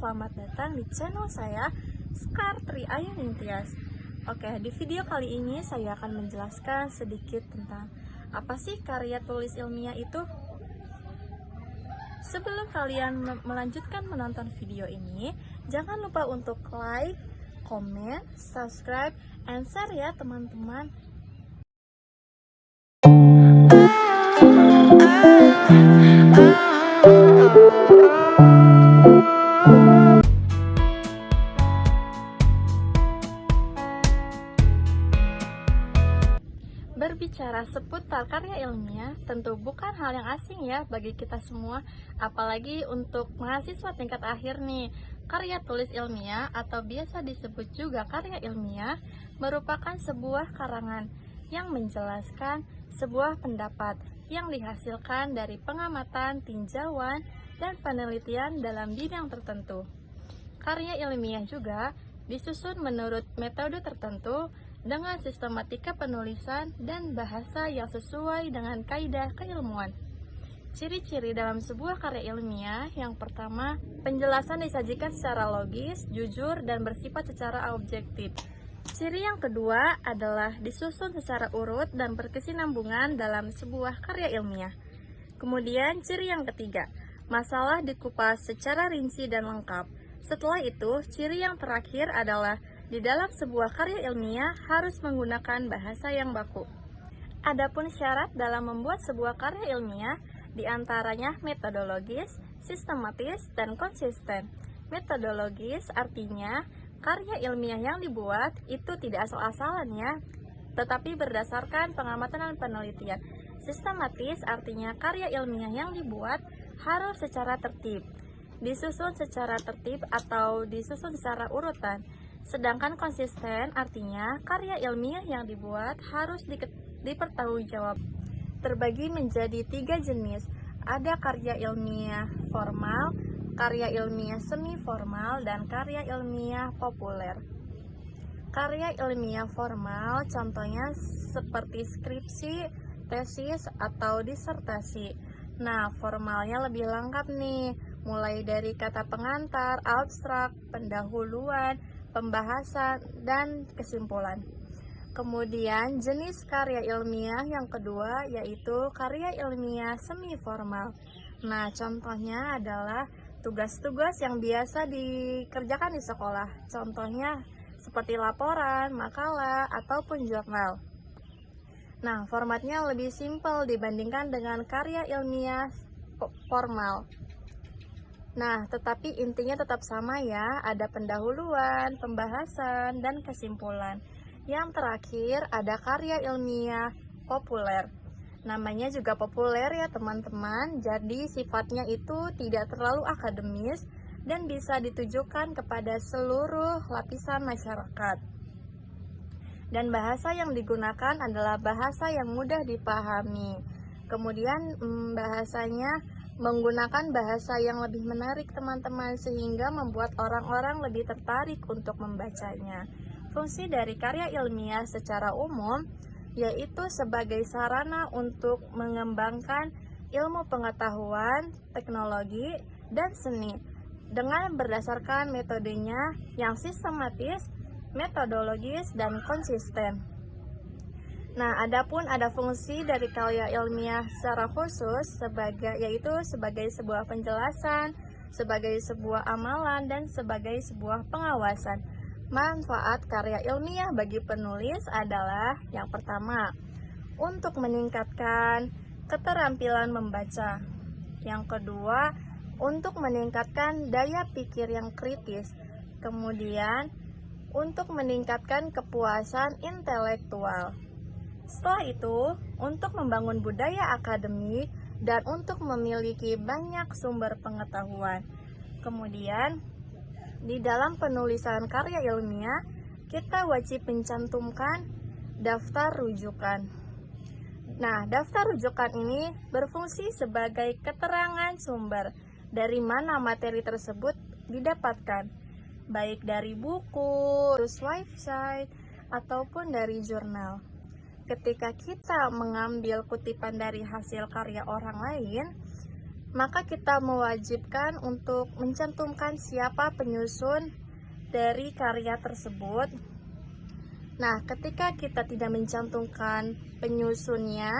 selamat datang di channel saya, Sekar Tri Ayu Ningtyas. Oke, di video kali ini saya akan menjelaskan sedikit tentang apa sih karya tulis ilmiah itu. Sebelum kalian melanjutkan menonton video ini, jangan lupa untuk like, comment, subscribe, and share ya teman-teman. Berbicara seputar karya ilmiah tentu bukan hal yang asing ya bagi kita semua, apalagi untuk mahasiswa tingkat akhir nih. Karya tulis ilmiah atau biasa disebut juga karya ilmiah merupakan sebuah karangan yang menjelaskan sebuah pendapat yang dihasilkan dari pengamatan, tinjauan, dan penelitian dalam bidang tertentu. Karya ilmiah juga disusun menurut metode tertentu dengan sistematika penulisan dan bahasa yang sesuai dengan kaidah keilmuan. Ciri-ciri dalam sebuah karya ilmiah: yang pertama, penjelasan disajikan secara logis, jujur, dan bersifat secara objektif. Ciri yang kedua adalah disusun secara urut dan berkesinambungan dalam sebuah karya ilmiah. Kemudian ciri yang ketiga, masalah dikupas secara rinci dan lengkap. Setelah itu, ciri yang terakhir adalah di dalam sebuah karya ilmiah harus menggunakan bahasa yang baku. Adapun syarat dalam membuat sebuah karya ilmiah diantaranya metodologis, sistematis, dan konsisten. Metodologis artinya karya ilmiah yang dibuat itu tidak asal-asalan ya, tetapi berdasarkan pengamatan dan penelitian. Sistematis artinya karya ilmiah yang dibuat harus secara tertib, disusun secara tertib atau disusun secara urutan. Sedangkan konsisten artinya karya ilmiah yang dibuat harus dipertanggungjawab. Terbagi menjadi 3 jenis. Ada karya ilmiah formal, karya ilmiah semi formal, dan karya ilmiah populer. Karya ilmiah formal contohnya seperti skripsi, tesis, atau disertasi. Nah, formalnya lebih lengkap nih, mulai dari kata pengantar, abstrak, pendahuluan, pembahasan, dan kesimpulan. Kemudian jenis karya ilmiah yang kedua yaitu karya ilmiah semi formal. Nah, contohnya adalah tugas-tugas yang biasa dikerjakan di sekolah. Contohnya seperti laporan, makalah, ataupun jurnal. Nah, formatnya lebih simpel dibandingkan dengan karya ilmiah formal. Nah, tetapi intinya tetap sama ya, ada pendahuluan, pembahasan, dan kesimpulan. Yang terakhir ada karya ilmiah populer. Namanya juga populer ya teman-teman, jadi sifatnya itu tidak terlalu akademis dan bisa ditujukan kepada seluruh lapisan masyarakat. Dan bahasa yang digunakan adalah bahasa yang mudah dipahami. Kemudian bahasanya menggunakan bahasa yang lebih menarik teman-teman, sehingga membuat orang-orang lebih tertarik untuk membacanya. Fungsi dari karya ilmiah secara umum yaitu sebagai sarana untuk mengembangkan ilmu pengetahuan, teknologi, dan seni dengan berdasarkan metodenya yang sistematis, metodologis, dan konsisten. Nah, adapun ada fungsi dari karya ilmiah secara khusus yaitu sebagai sebuah penjelasan, sebagai sebuah amalan, dan sebagai sebuah pengawasan. Manfaat karya ilmiah bagi penulis adalah yang pertama, untuk meningkatkan keterampilan membaca. Yang kedua, untuk meningkatkan daya pikir yang kritis. Kemudian, untuk meningkatkan kepuasan intelektual. Setelah itu, untuk membangun budaya akademik dan untuk memiliki banyak sumber pengetahuan. Kemudian, di dalam penulisan karya ilmiah, kita wajib mencantumkan daftar rujukan. Nah, daftar rujukan ini berfungsi sebagai keterangan sumber dari mana materi tersebut didapatkan, baik dari buku, website, ataupun dari jurnal. Ketika kita mengambil kutipan dari hasil karya orang lain, maka kita mewajibkan untuk mencantumkan siapa penyusun dari karya tersebut. Nah, ketika kita tidak mencantumkan penyusunnya,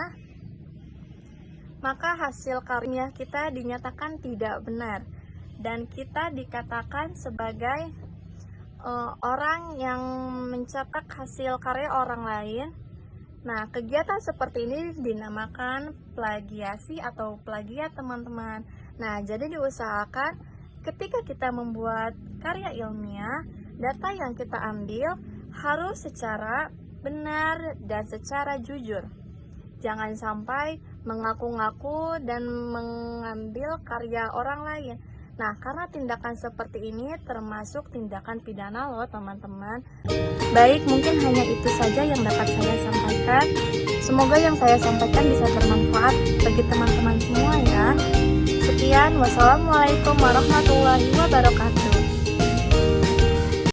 maka hasil karya kita dinyatakan tidak benar dan kita dikatakan sebagai orang yang mencetak hasil karya orang lain. Nah, kegiatan seperti ini dinamakan plagiasi atau plagiat, teman-teman. Nah, jadi diusahakan ketika kita membuat karya ilmiah, data yang kita ambil harus secara benar dan secara jujur. Jangan sampai mengaku-ngaku dan mengambil karya orang lain. Nah, karena tindakan seperti ini termasuk tindakan pidana loh, teman-teman. Baik, mungkin hanya itu saja yang dapat saya sampaikan. Semoga yang saya sampaikan bisa bermanfaat bagi teman-teman semua ya. Sekian, wassalamualaikum warahmatullahi wabarakatuh.